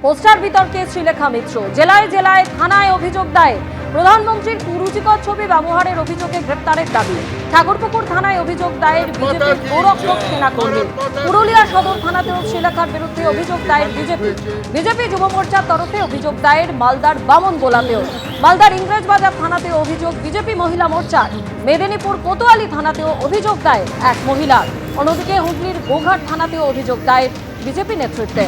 Poster বিতর্কে শ্রীলেখা মিত্র, জেলায় জেলায় থানায় অভিযোগ দায়ের। প্রধানমন্ত্রীর কুরুচিকর ছবি ব্যবহারের অভিযোগে গ্রেপ্তারের দাবি। ঠাকুরপুকুর থানায় অভিযোগ দায়ের বিজেপির গোরক্ষক সেনাকর্মী। পুরুলিয়া সদর থানাতেও শ্রীলেখার বিরুদ্ধে অভিযোগ দায়ের বিজেপি যুব মোর্চার তরফে অভিযোগ দায়ের মালদার বামন গোলাতেও। মালদার ইংরেজবাজার থানাতেও অভিযোগ বিজেপি মহিলা মোর্চার। মেদিনীপুর কোতোয়ালি থানাতেও অভিযোগ দায়ের এক মহিলার। অন্যদিকে হুগলির গোঘাট থানাতেও অভিযোগ দায়ের বিজেপি নেতৃত্বে।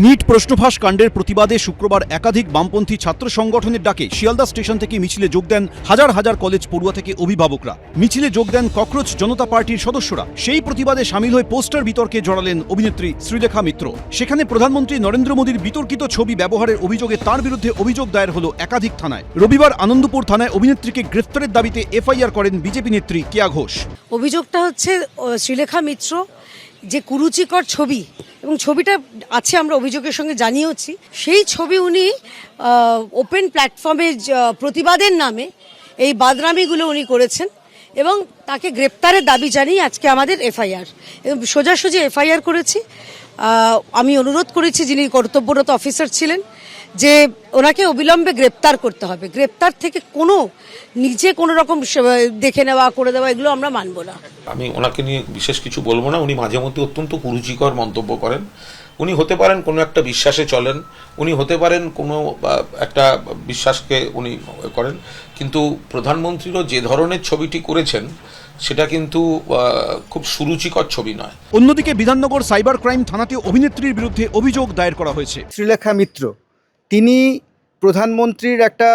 নিট প্রশ্নফাঁস কাণ্ডের প্রতিবাদে শুক্রবার একাধিক বামপন্থী ছাত্র সংগঠনের ডাকে শিয়ালদা স্টেশন থেকে মিছিলে যোগ দেন হাজার হাজার কলেজ পড়ুয়া থেকে অভিভাবকরা। মিছিলে যোগ দেন ককরোচ জনতা পার্টির সদস্যরা। সেই প্রতিবাদে সামিল হয়ে পোস্টার বিতর্কে জড়ালেন অভিনেত্রী শ্রীলেখা মিত্র। সেখানে প্রধানমন্ত্রী নরেন্দ্র মোদীর বিতর্কিত ছবি ব্যবহারের অভিযোগে তার বিরুদ্ধে অভিযোগ দায়ের হলো একাধিক থানায়। রবিবার আনন্দপুর থানায় অভিনেত্রীকে গ্রেফতারের দাবিতে এফআইআর করেন বিজেপি নেত্রী কেয়া ঘোষ। অভিযোগটা হচ্ছে শ্রীলেখা মিত্র যে কুরুচিকর ছবি, এবং ছবিটা আছে আমরা অভিযোগের সঙ্গে জানিয়েছি, সেই ছবি উনি ওপেন প্ল্যাটফর্মে প্রতিবাদের নামে এই বাদনামিগুলো উনি করেছেন এবং তাকে গ্রেপ্তারের দাবি জানিয়ে আজকে আমাদের এফআইআর এবং সোজাসুজি এফআইআর করেছি। আমি অনুরোধ করেছি যিনি কর্তব্যরত অফিসার ছিলেন যে ওনাকে অবিলম্বে গ্রেপ্তার করতে হবে। গ্রেপ্তার থেকে নিজে কোনো রকম দেখে নেওয়া করে দেওয়া এগুলো আমরা মানব না। আমি ওনাকে নিয়ে বিশেষ কিছু বলবো না। উনি মাঝে মধ্যে অত্যন্ত কুরুচিকর মন্তব্য করেন। উনি হতে পারেন কোনো একটা বিশ্বাসে চলেন, উনি হতে পারেন কোনো একটা বিশ্বাসকে উনি করেন, কিন্তু প্রধানমন্ত্রীরও যে ধরনের ছবিটি করেছেন সেটা কিন্তু খুব সুরুচিকর ছবি নয়। অন্যদিকে বিধাননগর সাইবার ক্রাইম থানাতে অভিনেত্রীর বিরুদ্ধে অভিযোগ দায়ের করা হয়েছে। শ্রীলেখা মিত্র তিনি প্রধানমন্ত্রীর একটা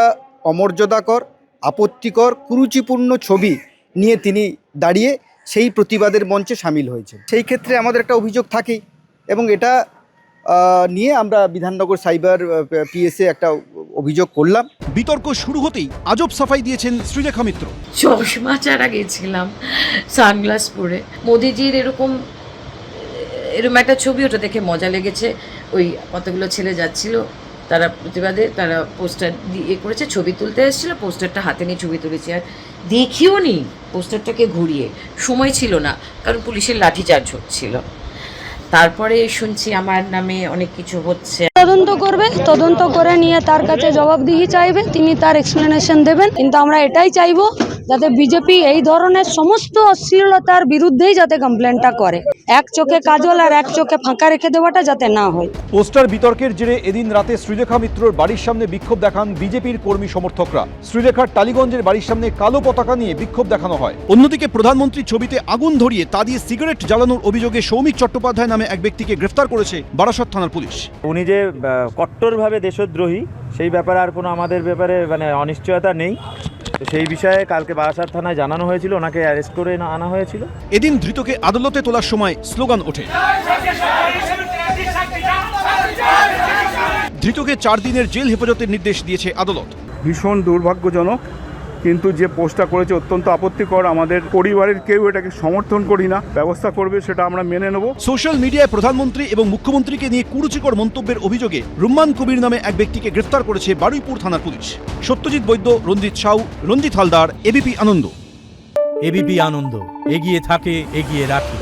অমর্যাদাকর, আপত্তিকর, কুরুচিপূর্ণ ছবি নিয়ে তিনি দাঁড়িয়ে সেই প্রতিবাদের মঞ্চে সামিল হয়েছে। সেই ক্ষেত্রে আমাদের একটা অভিযোগ থাকেই এবং এটা নিয়ে আমরা বিধাননগর সাইবার পিএসএ একটা অভিযোগ করলাম। বিতর্ক শুরু হতেই আজব সাফাই দিয়েছেন শ্রীলেখা মিত্র। চশমা ছাড়া গেছিলাম সানগ্লাস পরে, মোদিজির এরকম একটা ছবি, ওটা দেখে মজা লেগেছে। ওই কতগুলো ছেলে যাচ্ছিল, তারা প্রতিবাদে তারা পোস্টার দিয়ে করেছে, ছবি তুলতে এসেছিল, পোস্টারটা হাতে নিয়ে ছবি তুলেছি। আর দেখিও নি পোস্টারটাকে ঘুরিয়ে, সময় ছিল না কারণ পুলিশের লাঠিচার্জ হচ্ছিল। তারপরে শুনছি আমার নামে অনেক কিছু হচ্ছে। তদন্ত করবে, তদন্ত করে নিয়ে তার কাছে জবাবদিহি চাইবে, তিনি তার এক্সপ্লেনেশন দেবেন। কিন্তু আমরা এটাই চাইবো যাতে বিজেপি এই ধরনের সমস্ত অশ্লীলতার বিরুদ্ধেই যাতে কমপ্লেনটা করে। এক চোখে কাজল আর এক চোখে ফাঁকা রেখে দেওয়াটা যাতে না হয়। পোস্টার বিতর্কের জেরে এদিন রাতে শ্রীলেখা মিত্রর বাড়ির সামনে বিক্ষোভ দেখান বিজেপির কর্মী সমর্থকরা। শ্রীলেখার টালিগঞ্জের বাড়ির সামনে কালো পতাকা নিয়ে বিক্ষোভ দেখানো হয়। অন্যদিকে প্রধানমন্ত্রীর ছবিতে আগুন ধরিয়ে তা দিয়ে সিগারেট জ্বালানোর অভিযোগে সৌমিক চট্টোপাধ্যায় নামে এক ব্যক্তিকে গ্রেফতার করেছে বারাসত থানার পুলিশ। উনি যে কট্টরভাবে দেশদ্রোহী সেই ব্যাপারে আর কোনো আমাদের ব্যাপারে অনিশ্চয়তা নেই। সেই বিষয়ে কালকে বারাসাত থানায় জানানো হয়েছিল, ওনাকে অ্যারেস্ট করে আনা হয়েছিল। এদিন ধৃতকে আদালতে তোলার সময় স্লোগান ওঠে। ধৃতকে 4 দিনের জেল হেফাজতের নির্দেশ দিয়েছে আদালত। ভীষণ দুর্ভাগ্যজনক, কিন্তু যে পোস্টটা করেছে অত্যন্ত আপত্তিকর। আমাদের পরিবারের কেউ এটাকে সমর্থন করি না, ব্যবস্থা করবে সেটা আমরা মেনে নেব। সোশ্যাল মিডিয়ায় প্রধানমন্ত্রী এবং মুখ্যমন্ত্রীকে নিয়ে কুরুচিকর মন্তব্যের অভিযোগে রুম্মান কবির নামে এক ব্যক্তিকে গ্রেফতার করেছে বারুইপুর থানার পুলিশ। সত্যজিৎ বৈদ্য, রঞ্জিত সাউ, রঞ্জিত হালদার, এবিপি আনন্দ। এবিপি আনন্দ, এগিয়ে থাকে, এগিয়ে রাখে।